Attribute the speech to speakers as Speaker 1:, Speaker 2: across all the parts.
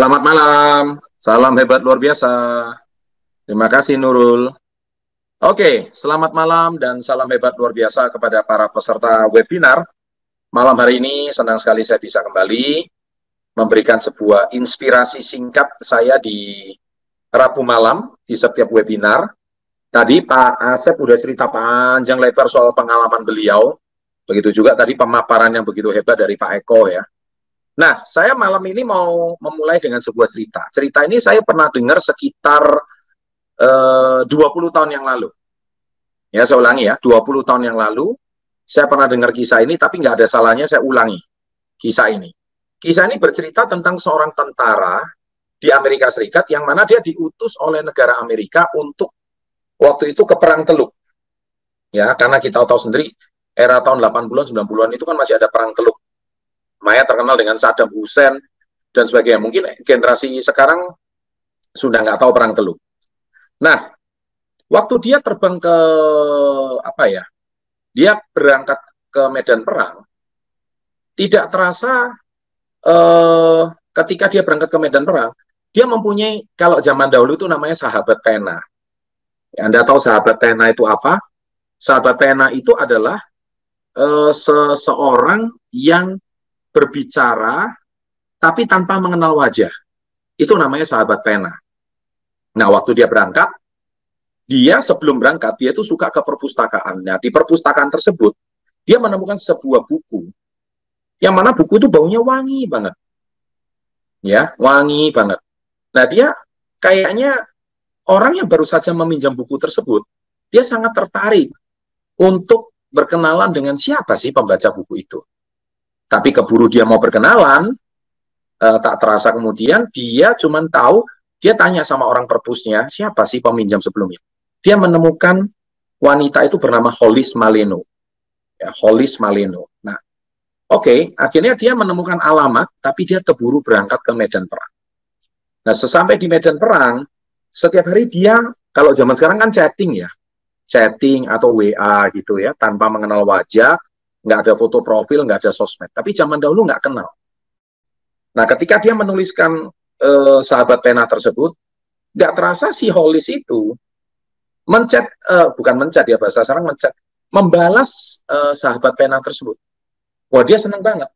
Speaker 1: Selamat malam, salam hebat luar biasa. Terima kasih Nurul. Oke, selamat malam dan salam hebat luar biasa kepada para peserta webinar. Malam hari ini senang sekali saya bisa kembali memberikan sebuah inspirasi singkat saya di Rabu malam di setiap webinar. Tadi Pak Asep udah cerita panjang lebar soal pengalaman beliau. Begitu juga tadi pemaparan yang begitu hebat dari Pak Eko ya. Nah, saya malam ini mau memulai dengan sebuah cerita. Cerita ini saya pernah dengar sekitar 20 tahun yang lalu. Ya, saya ulangi ya, 20 tahun yang lalu, saya pernah dengar kisah ini, tapi nggak ada salahnya saya ulangi kisah ini. Kisah ini bercerita tentang seorang tentara di Amerika Serikat, yang mana dia diutus oleh negara Amerika untuk waktu itu ke Perang Teluk. Ya, karena kita tahu sendiri, era tahun 80-an, 90-an itu kan masih ada Perang Teluk. Maya terkenal dengan Saddam Hussein, dan sebagainya. Mungkin generasi sekarang sudah nggak tahu Perang Teluk. Nah, waktu dia terbang ke dia berangkat ke medan perang, tidak terasa ketika dia berangkat ke medan perang, dia mempunyai, kalau zaman dahulu itu namanya sahabat pena. Ya, Anda tahu sahabat pena itu apa? Sahabat pena itu adalah seseorang yang berbicara tapi tanpa mengenal wajah. Itu namanya sahabat pena. Nah, waktu dia berangkat, dia sebelum berangkat, dia itu suka ke perpustakaan. Nah, di perpustakaan tersebut, dia menemukan sebuah buku, yang mana buku itu baunya wangi banget. Ya, wangi banget. Nah, dia kayaknya orang yang baru saja meminjam buku tersebut, dia sangat tertarik untuk berkenalan dengan siapa sih pembaca buku itu. Tapi keburu dia mau berkenalan, tak terasa kemudian dia cuma tahu, dia tanya sama orang perpusnya, siapa sih peminjam sebelumnya. Dia menemukan wanita itu bernama Hollis Maleno. Ya, Hollis Maleno. Nah, akhirnya dia menemukan alamat, tapi dia keburu berangkat ke medan perang. Nah, sesampai di medan perang, setiap hari dia, kalau zaman sekarang kan chatting ya, chatting atau WA gitu ya, tanpa mengenal wajah, nggak ada foto profil, nggak ada sosmed. Tapi zaman dahulu nggak kenal. Nah, ketika dia menuliskan sahabat pena tersebut, nggak terasa si Hollis itu mencet, bukan mencet ya, bahasa sekarang mencet, membalas sahabat pena tersebut. Wah, dia senang banget.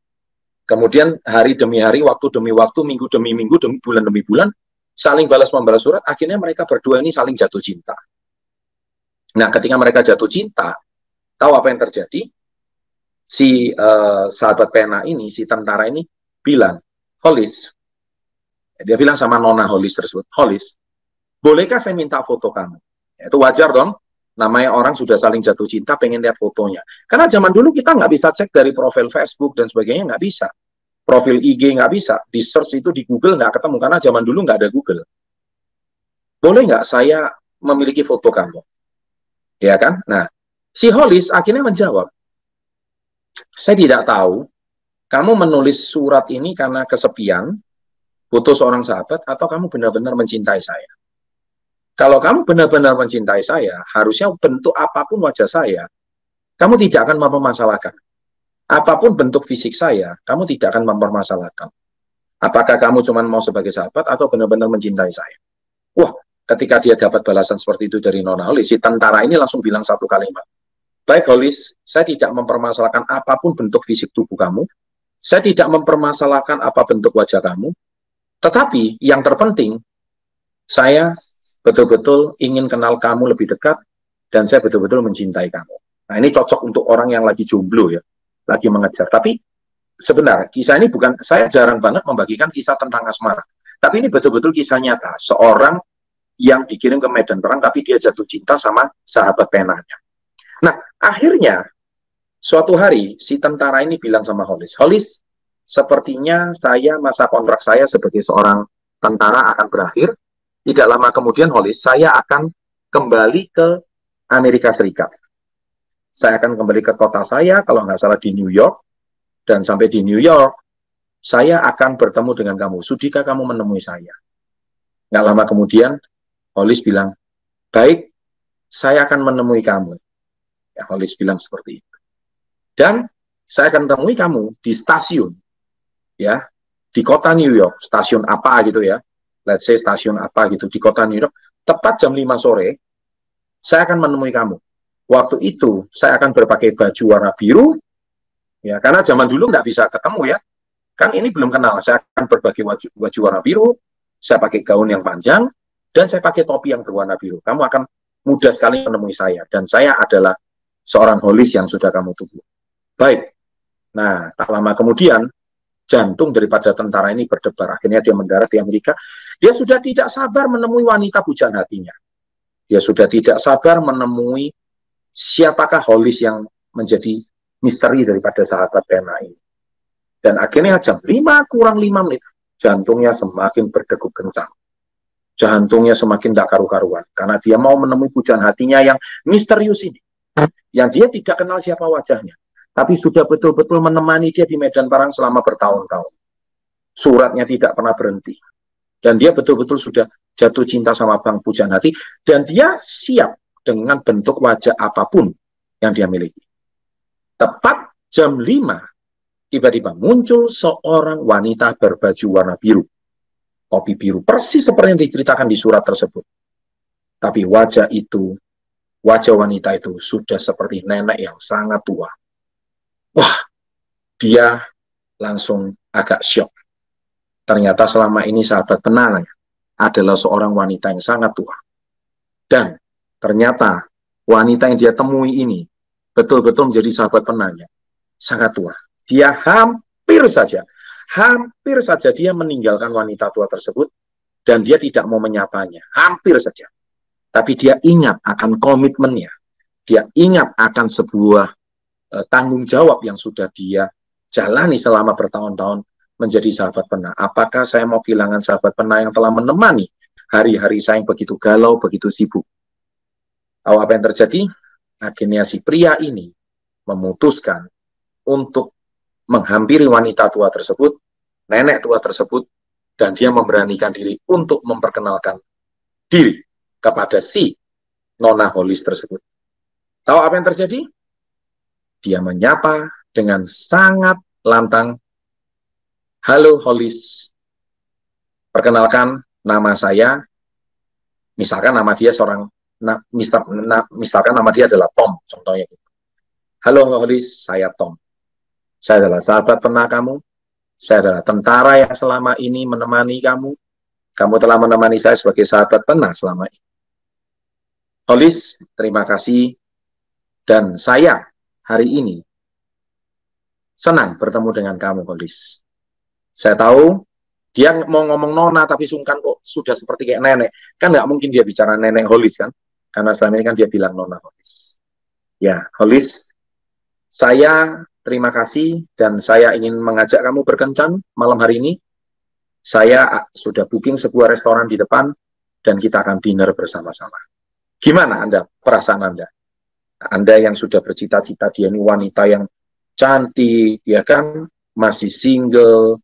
Speaker 1: Kemudian hari demi hari, waktu demi waktu, minggu demi minggu, demi bulan, saling balas-membalas surat, akhirnya mereka berdua ini saling jatuh cinta. Nah, ketika mereka jatuh cinta, tahu apa yang terjadi? Si sahabat pena ini, si tentara ini bilang, Hollis, dia bilang sama Nona Hollis tersebut, Hollis, bolehkah saya minta foto kamu? Itu wajar dong, namanya orang sudah saling jatuh cinta, pengen lihat fotonya. Karena zaman dulu kita nggak bisa cek dari profil Facebook dan sebagainya, nggak bisa. Profil IG nggak bisa, di search itu di Google nggak ketemu, karena zaman dulu nggak ada Google. Boleh nggak saya memiliki foto kamu? Ya kan? Nah, si Hollis akhirnya menjawab, saya tidak tahu, kamu menulis surat ini karena kesepian, butuh seorang sahabat, atau kamu benar-benar mencintai saya. Kalau kamu benar-benar mencintai saya, harusnya bentuk apapun wajah saya, kamu tidak akan mempermasalahkan. Apapun bentuk fisik saya, kamu tidak akan mempermasalahkan. Apakah kamu cuma mau sebagai sahabat atau benar-benar mencintai saya? Wah, ketika dia dapat balasan seperti itu dari Nona Hollis, si tentara ini langsung bilang satu kalimat. Baik Hollis, saya tidak mempermasalahkan apapun bentuk fisik tubuh kamu, saya tidak mempermasalahkan apa bentuk wajah kamu, tetapi yang terpenting, saya betul-betul ingin kenal kamu lebih dekat, dan saya betul-betul mencintai kamu. Nah, ini cocok untuk orang yang lagi jomblo ya, lagi mengejar. Tapi sebenarnya kisah ini bukan, saya jarang banget membagikan kisah tentang asmara. Tapi ini betul-betul kisah nyata, seorang yang dikirim ke medan perang, tapi dia jatuh cinta sama sahabat penanya. Nah, akhirnya, suatu hari, si tentara ini bilang sama Hollis, Hollis, sepertinya masa kontrak saya sebagai seorang tentara akan berakhir. Tidak lama kemudian, Hollis, saya akan kembali ke Amerika Serikat. Saya akan kembali ke kota saya, kalau nggak salah di New York, dan sampai di New York, saya akan bertemu dengan kamu. Sudikah kamu menemui saya? Nggak lama kemudian, Hollis bilang, baik, saya akan menemui kamu. Ya, Hollis bilang seperti itu. Dan saya akan temui kamu di stasiun. Ya, di kota New York, stasiun apa gitu ya, let's say stasiun apa gitu, di kota New York, tepat jam 5 sore, saya akan menemui kamu. Waktu itu, saya akan berpakai baju warna biru, ya, karena zaman dulu nggak bisa ketemu ya, kan ini belum kenal, saya akan berbagi baju warna biru, saya pakai gaun yang panjang, dan saya pakai topi yang berwarna biru. Kamu akan mudah sekali menemui saya, dan saya adalah seorang holis yang sudah kamu tunggu. Baik, nah tak lama kemudian, jantung daripada tentara ini berdebar, akhirnya dia mendarat di Amerika, dia sudah tidak sabar menemui wanita pujaan hatinya. Dia sudah tidak sabar menemui siapakah holis yang menjadi misteri daripada sahabat pena ini. Dan akhirnya jam 5 kurang 5 menit, jantungnya semakin berdegup kencang. Jantungnya semakin tidak karu-karuan. Karena dia mau menemui pujaan hatinya yang misterius ini. Yang dia tidak kenal siapa wajahnya. Tapi sudah betul-betul menemani dia di medan perang selama bertahun-tahun. Suratnya tidak pernah berhenti. Dan dia betul-betul sudah jatuh cinta sama Bang Pujaan Hati. Dan dia siap dengan bentuk wajah apapun yang dia miliki. Tepat jam 5, tiba-tiba muncul seorang wanita berbaju warna biru. Topi biru, persis seperti yang diceritakan di surat tersebut. Tapi wajah wanita itu sudah seperti nenek yang sangat tua. Wah, dia langsung agak syok. Ternyata selama ini sahabat penanya adalah seorang wanita yang sangat tua. Dan ternyata wanita yang dia temui ini betul-betul menjadi sahabat penanya. Sangat tua. Dia hampir saja dia meninggalkan wanita tua tersebut dan dia tidak mau menyapanya. Hampir saja. Tapi dia ingat akan komitmennya. Dia ingat akan sebuah tanggung jawab yang sudah dia jalani selama bertahun-tahun menjadi sahabat pena. Apakah saya mau kehilangan sahabat pena yang telah menemani hari-hari saya yang begitu galau, begitu sibuk? Tahu apa yang terjadi? Akhirnya si pria ini memutuskan untuk menghampiri wanita tua tersebut, nenek tua tersebut, dan dia memberanikan diri untuk memperkenalkan diri kepada si nona holis tersebut. Tahu apa yang terjadi? Dia menyapa dengan sangat lantang, "Halo holis, perkenalkan nama saya," misalkan nama dia misalkan nama dia adalah Tom, contohnya. "Halo holis, saya Tom. Saya adalah sahabat pena kamu. Saya adalah tentara yang selama ini menemani kamu. Kamu telah menemani saya sebagai sahabat pena selama ini. Holis, terima kasih. Dan saya hari ini senang bertemu dengan kamu, Holis. Saya tahu dia mau ngomong nona tapi sungkan kok sudah seperti kayak nenek. Kan nggak mungkin dia bicara nenek Holis kan? Karena selama ini kan dia bilang nona Holis. Ya, Holis, saya terima kasih dan saya ingin mengajak kamu berkencan malam hari ini. Saya sudah booking sebuah restoran di depan dan kita akan dinner bersama-sama. Gimana Anda, perasaan Anda? Anda yang sudah bercita-cita dia ini wanita yang cantik, ya kan, masih single,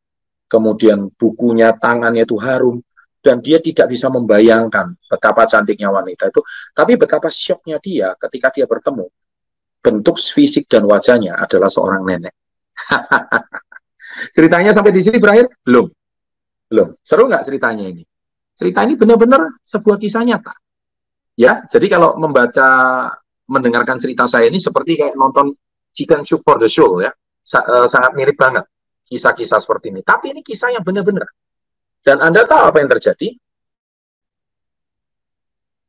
Speaker 1: kemudian bukunya, tangannya itu harum, dan dia tidak bisa membayangkan betapa cantiknya wanita itu, tapi betapa syoknya dia ketika dia bertemu bentuk fisik dan wajahnya adalah seorang nenek. Ceritanya sampai di sini berakhir? Belum. Seru nggak ceritanya ini? Cerita ini benar-benar sebuah kisah nyata. Ya, jadi kalau mendengarkan cerita saya ini seperti kayak nonton Chicken Soup for the Soul ya. Sangat mirip banget kisah-kisah seperti ini. Tapi ini kisah yang benar-benar. Dan Anda tahu apa yang terjadi?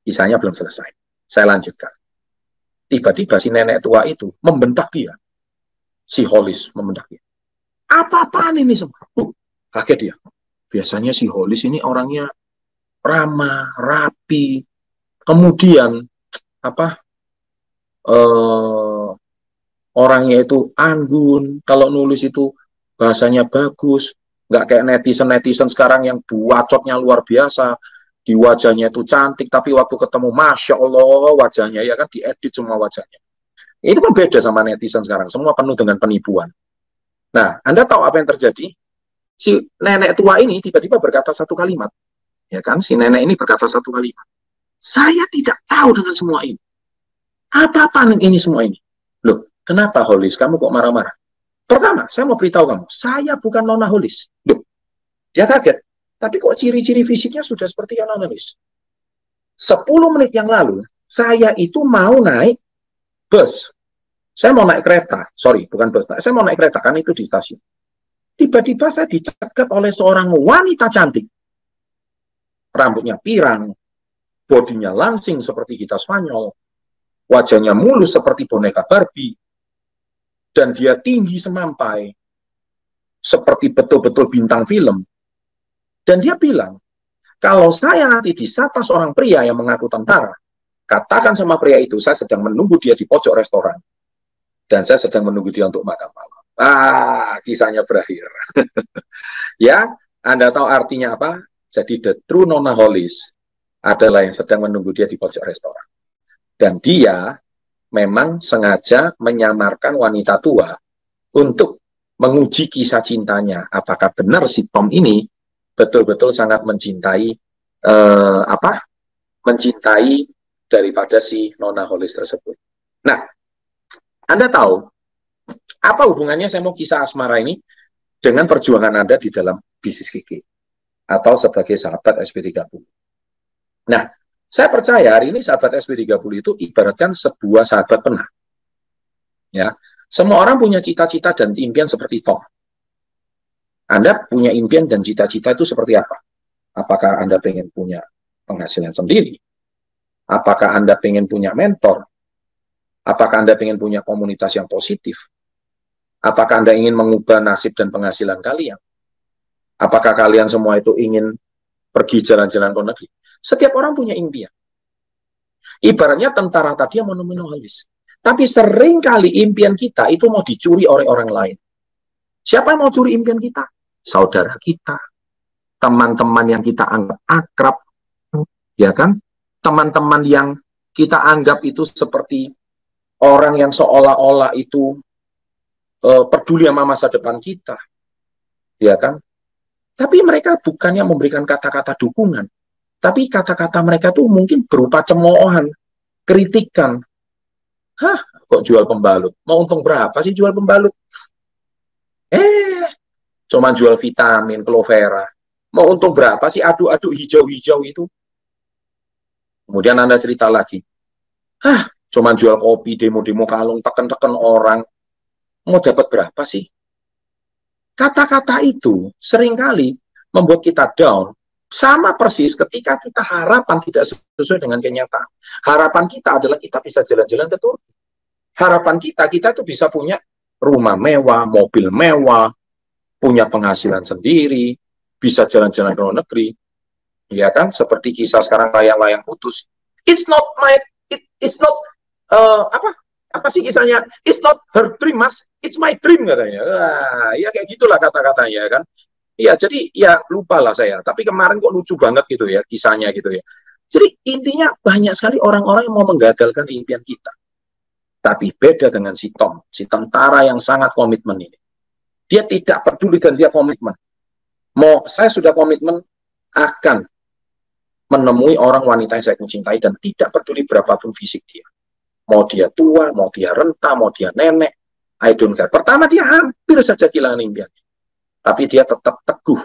Speaker 1: Kisahnya belum selesai. Saya lanjutkan. Tiba-tiba si nenek tua itu membentak dia. Si Holis membentak dia. Apa-apaan ini semua? Kaget dia. Biasanya si Holis ini orangnya ramah, rapi. Kemudian orangnya itu anggun. Kalau nulis itu bahasanya bagus. Nggak kayak netizen sekarang yang buacotnya luar biasa. Di wajahnya itu cantik, tapi waktu ketemu, Masya Allah wajahnya, ya kan diedit semua wajahnya. Ini kan beda sama netizen sekarang, semua penuh dengan penipuan. Nah, Anda tahu apa yang terjadi? Si nenek tua ini tiba-tiba berkata satu kalimat. Ya kan, si nenek ini berkata satu kalimat. Saya tidak tahu dengan semua ini. Apa-apaan ini semua ini? Loh, kenapa Holis? Kamu kok marah-marah? Pertama, saya mau beritahu kamu, saya bukan nona Holis. Loh, Dia kaget. Tapi kok ciri-ciri fisiknya sudah seperti yang analis. 10 menit yang lalu, saya itu mau naik bus. Saya mau naik kereta. Sorry, bukan bus. Saya mau naik kereta, kan itu di stasiun. Tiba-tiba saya dicegat oleh seorang wanita cantik. Rambutnya pirang, bodinya langsing seperti kita Spanyol, wajahnya mulus seperti boneka Barbie, dan dia tinggi semampai, seperti betul-betul bintang film. Dan dia bilang, kalau saya nanti disapa seorang pria yang mengaku tentara, katakan sama pria itu, saya sedang menunggu dia di pojok restoran. Dan saya sedang menunggu dia untuk makan malam. Kisahnya berakhir. Ya, Anda tahu artinya apa? Jadi the true nonaholis adalah yang sedang menunggu dia di pojok restoran. Dan dia memang sengaja menyamarkan wanita tua untuk menguji kisah cintanya. Apakah benar si Tom ini betul-betul sangat mencintai mencintai daripada si nonaholis tersebut. Nah, Anda tahu apa hubungannya saya mau kisah asmara ini dengan perjuangan Anda di dalam bisnis KK atau sebagai sahabat SP30? Nah, saya percaya hari ini sahabat SP30 itu ibaratkan sebuah sahabat pernah. Ya, semua orang punya cita-cita dan impian seperti Tom. Anda punya impian dan cita-cita itu seperti apa? Apakah Anda pengen punya penghasilan sendiri? Apakah Anda pengen punya mentor? Apakah Anda pengen punya komunitas yang positif? Apakah Anda ingin mengubah nasib dan penghasilan kalian? Apakah kalian semua itu ingin pergi jalan-jalan ke negeri? Setiap orang punya impian. Ibaratnya tentara tadi yang monomanis. Tapi seringkali impian kita itu mau dicuri oleh orang lain. Siapa yang mau curi impian kita? Saudara kita, teman-teman yang kita anggap akrab, ya kan? Teman-teman yang kita anggap itu seperti orang yang seolah-olah itu peduli sama masa depan kita, ya kan? Tapi mereka bukannya memberikan kata-kata dukungan, tapi kata-kata mereka tuh mungkin berupa cemoohan, kritikan. Kok jual pembalut? Mau untung berapa sih jual pembalut? Cuma jual vitamin, Clovera. Mau untung berapa sih aduk-aduk hijau-hijau itu? Kemudian Anda cerita lagi. Cuma jual kopi, demo-demo kalung, tekan-tekan orang. Mau dapat berapa sih? Kata-kata itu seringkali membuat kita down. Sama persis ketika kita harapan tidak sesuai dengan kenyataan. Harapan kita adalah kita bisa jalan-jalan ke Turki. Harapan kita tuh bisa punya rumah mewah, mobil mewah, punya penghasilan sendiri, bisa jalan-jalan ke luar negeri, ya kan? Seperti kisah sekarang layang-layang putus. It's not apa sih kisahnya? It's not her dream, mas. It's my dream katanya. Ya kayak gitulah kata-katanya kan. Ya jadi ya lupalah saya. Tapi kemarin kok lucu banget gitu ya kisahnya gitu ya. Jadi intinya banyak sekali orang-orang yang mau menggagalkan impian kita. Tapi beda dengan si Tom, si tentara yang sangat komitmen ini. Dia tidak peduli dan dia komitmen. Saya sudah komitmen akan menemui orang wanita yang saya cintai dan tidak peduli berapapun fisik dia. Mau dia tua, mau dia renta, mau dia nenek, I don't care. Pertama dia hampir saja kehilangan impiannya. Tapi dia tetap teguh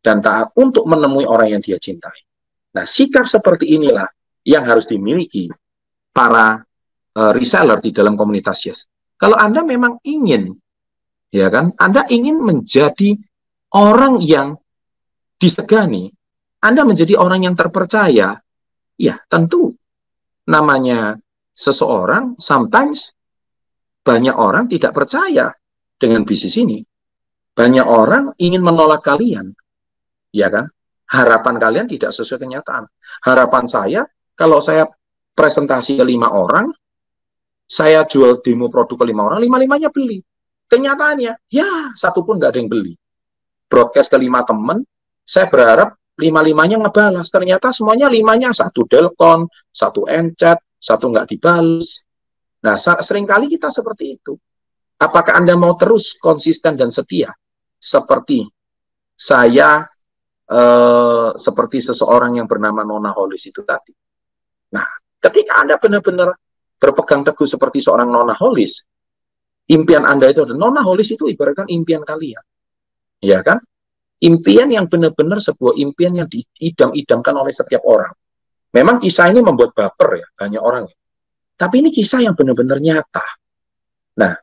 Speaker 1: dan taat untuk menemui orang yang dia cintai. Nah, sikap seperti inilah yang harus dimiliki para reseller di dalam komunitas Yes. Kalau Anda memang ingin, ya kan, Anda ingin menjadi orang yang disegani, Anda menjadi orang yang terpercaya, ya tentu namanya seseorang, sometimes banyak orang tidak percaya dengan bisnis ini. Banyak orang ingin menolak kalian, ya kan? Harapan kalian tidak sesuai kenyataan. Harapan saya, kalau saya presentasi ke 5 orang, saya jual demo produk ke 5 orang, 5-5-nya beli. Kenyataannya, ya satu pun nggak ada yang beli. Broadcast ke 5 teman, saya berharap 5-5-nya ngebalas. Ternyata semuanya 5-nya, 1 delkon, 1 encet, 1 nggak dibalas. Nah, seringkali kita seperti itu. Apakah Anda mau terus konsisten dan setia? Seperti saya, seperti seseorang yang bernama nonaholis itu tadi. Nah, ketika Anda benar-benar berpegang teguh seperti seorang nonaholis, impian Anda itu, nonaholis itu ibaratkan impian kalian. Ya kan? Impian yang benar-benar sebuah impian yang diidam-idamkan oleh setiap orang. Memang kisah ini membuat baper ya, banyak orang. Tapi ini kisah yang benar-benar nyata. Nah,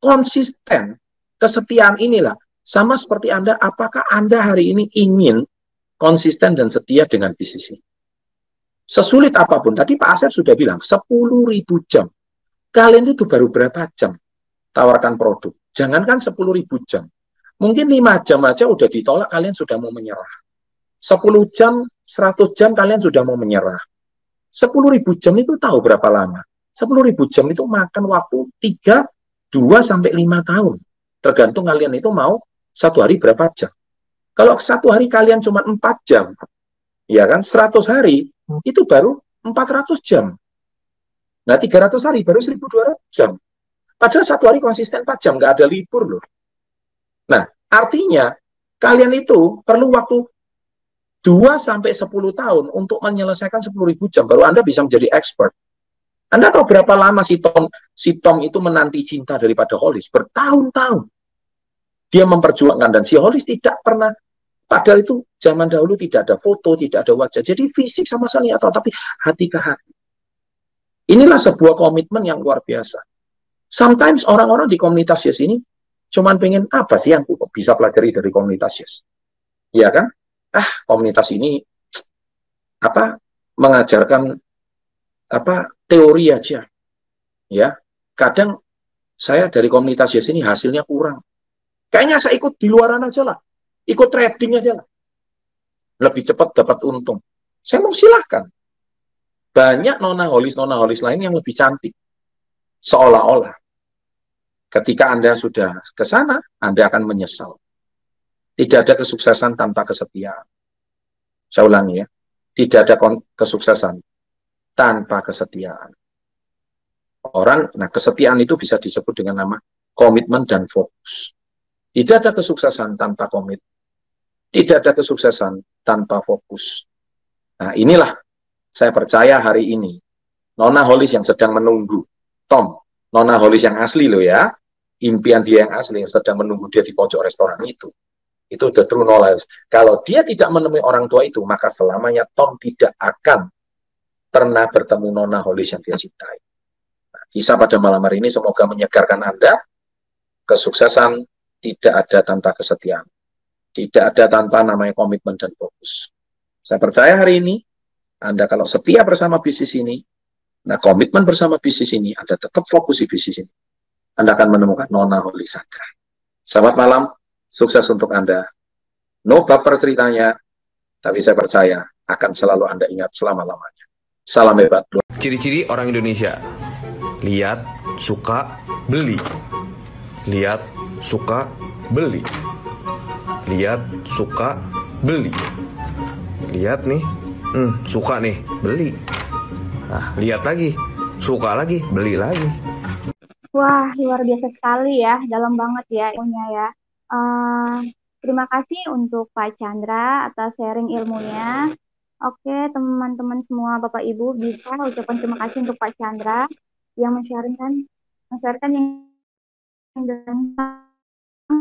Speaker 1: konsisten, kesetiaan inilah. Sama seperti Anda, apakah Anda hari ini ingin konsisten dan setia dengan bisnis ini? Sesulit apapun, tadi Pak Asep sudah bilang, 10.000 jam. Kalian itu baru berapa jam tawarkan produk? Jangankan 10.000 jam. Mungkin 5 jam aja udah ditolak, kalian sudah mau menyerah. 10 jam, 100 jam kalian sudah mau menyerah. 10.000 jam itu tahu berapa lama? 10.000 jam itu makan waktu 3, 2 sampai 5 tahun. Tergantung kalian itu mau satu hari berapa jam. Kalau satu hari kalian cuma 4 jam, ya kan, 100 hari itu baru 400 jam. Nah, 300 hari baru 1.200 jam. Padahal satu hari konsisten 4 jam, nggak ada libur loh. Nah, artinya kalian itu perlu waktu 2 sampai 10 tahun untuk menyelesaikan 10.000 jam, baru Anda bisa menjadi expert. Anda tahu berapa lama si Tom itu menanti cinta daripada Hollis? Bertahun-tahun. Dia memperjuangkan, dan si Hollis tidak pernah, padahal itu zaman dahulu tidak ada foto, tidak ada wajah. Jadi fisik sama sekali atau tapi hati ke hati. Inilah sebuah komitmen yang luar biasa. Sometimes orang-orang di komunitas Yes ini cuman pengen apa sih yang bisa pelajari dari komunitas Yes? Iya kan? Komunitas ini mengajarkan teori aja. Ya. Kadang saya dari komunitas Yes ini hasilnya kurang. Kayaknya saya ikut di luaran aja lah. Ikut trading aja lah. Lebih cepat dapat untung. Saya mau silahkan. Banyak nona Hollis lain yang lebih cantik. Seolah-olah. Ketika Anda sudah ke sana, Anda akan menyesal. Tidak ada kesuksesan tanpa kesetiaan. Saya ulangi ya. Tidak ada kesuksesan tanpa kesetiaan. Kesetiaan itu bisa disebut dengan nama komitmen dan fokus. Tidak ada kesuksesan tanpa komitmen. Tidak ada kesuksesan tanpa fokus. Nah, inilah saya percaya hari ini Nona Hollis yang sedang menunggu Tom, Nona Hollis yang asli loh ya, impian dia yang asli yang sedang menunggu dia di pojok restoran itu the true knowledge. Kalau dia tidak menemui orang tua itu, maka selamanya Tom tidak akan pernah bertemu Nona Hollis yang dia cintai. Nah, kisah pada malam hari ini semoga menyegarkan Anda. Kesuksesan tidak ada tanpa kesetiaan. Tidak ada tanpa namanya komitmen dan fokus. Saya percaya hari ini, Anda kalau setia bersama bisnis ini, komitmen bersama bisnis ini, Anda tetap fokus di bisnis ini, Anda akan menemukan Nona Hollis Anda. Selamat malam, sukses untuk Anda. No baper ceritanya, tapi saya percaya akan selalu Anda ingat selama-lamanya. Salam hebat.
Speaker 2: Ciri-ciri orang Indonesia: lihat, suka, beli. Lihat, suka, beli. Lihat, suka, beli. Lihat nih, suka nih, beli. Nah, lihat lagi, suka lagi, beli lagi.
Speaker 3: Wah, luar biasa sekali ya, dalam banget ya ilmunya ya. Terima kasih untuk Pak Chandra atas sharing ilmunya. Oke, teman-teman semua, Bapak Ibu, bisa ucapkan terima kasih untuk Pak Chandra yang men-sharingkan yang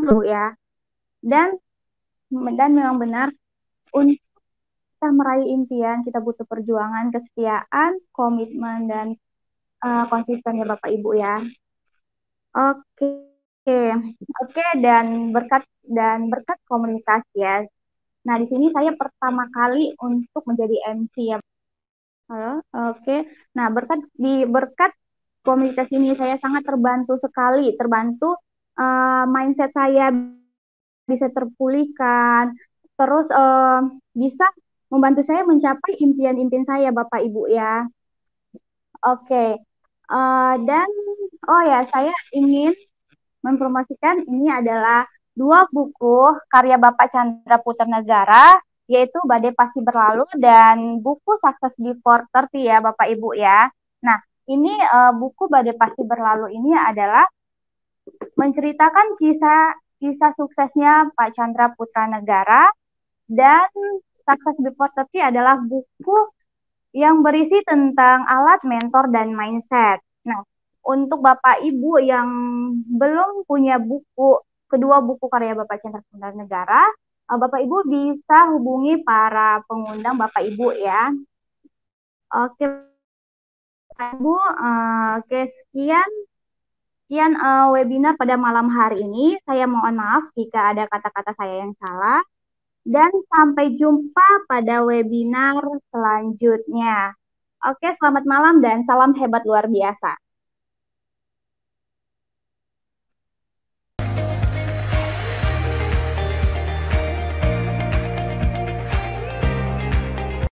Speaker 3: dulu ya. Dan memang benar, untuk kita meraih impian, kita butuh perjuangan, kesetiaan, komitmen, dan konsisten ya Bapak Ibu ya. Oke, dan berkat komunitas ya. Nah, di sini saya pertama kali untuk menjadi MC ya. Halo, oke. Nah, berkat komunitas ini saya sangat terbantu sekali, mindset saya bisa terpulihkan, terus bisa membantu saya mencapai impian-impian saya, Bapak Ibu ya. Oke. Dan saya ingin mempromosikan ini adalah 2 buku karya Bapak Chandra Putra Negara, yaitu Badai Pasti Berlalu dan buku Success Before 30 ya Bapak Ibu ya. Nah, ini buku Badai Pasti Berlalu ini adalah menceritakan kisah suksesnya Pak Chandra Putra Negara, dan Success Before 30 adalah buku yang berisi tentang alat, mentor, dan mindset. Nah, untuk Bapak Ibu yang belum punya kedua buku karya Bapak Chandra Putra Negara, Bapak Ibu bisa hubungi para pengundang Bapak Ibu ya. Oke, Bapak Ibu, oke sekian webinar pada malam hari ini. Saya mohon maaf jika ada kata-kata saya yang salah. Dan sampai jumpa pada webinar selanjutnya. Oke, selamat malam dan salam hebat luar biasa.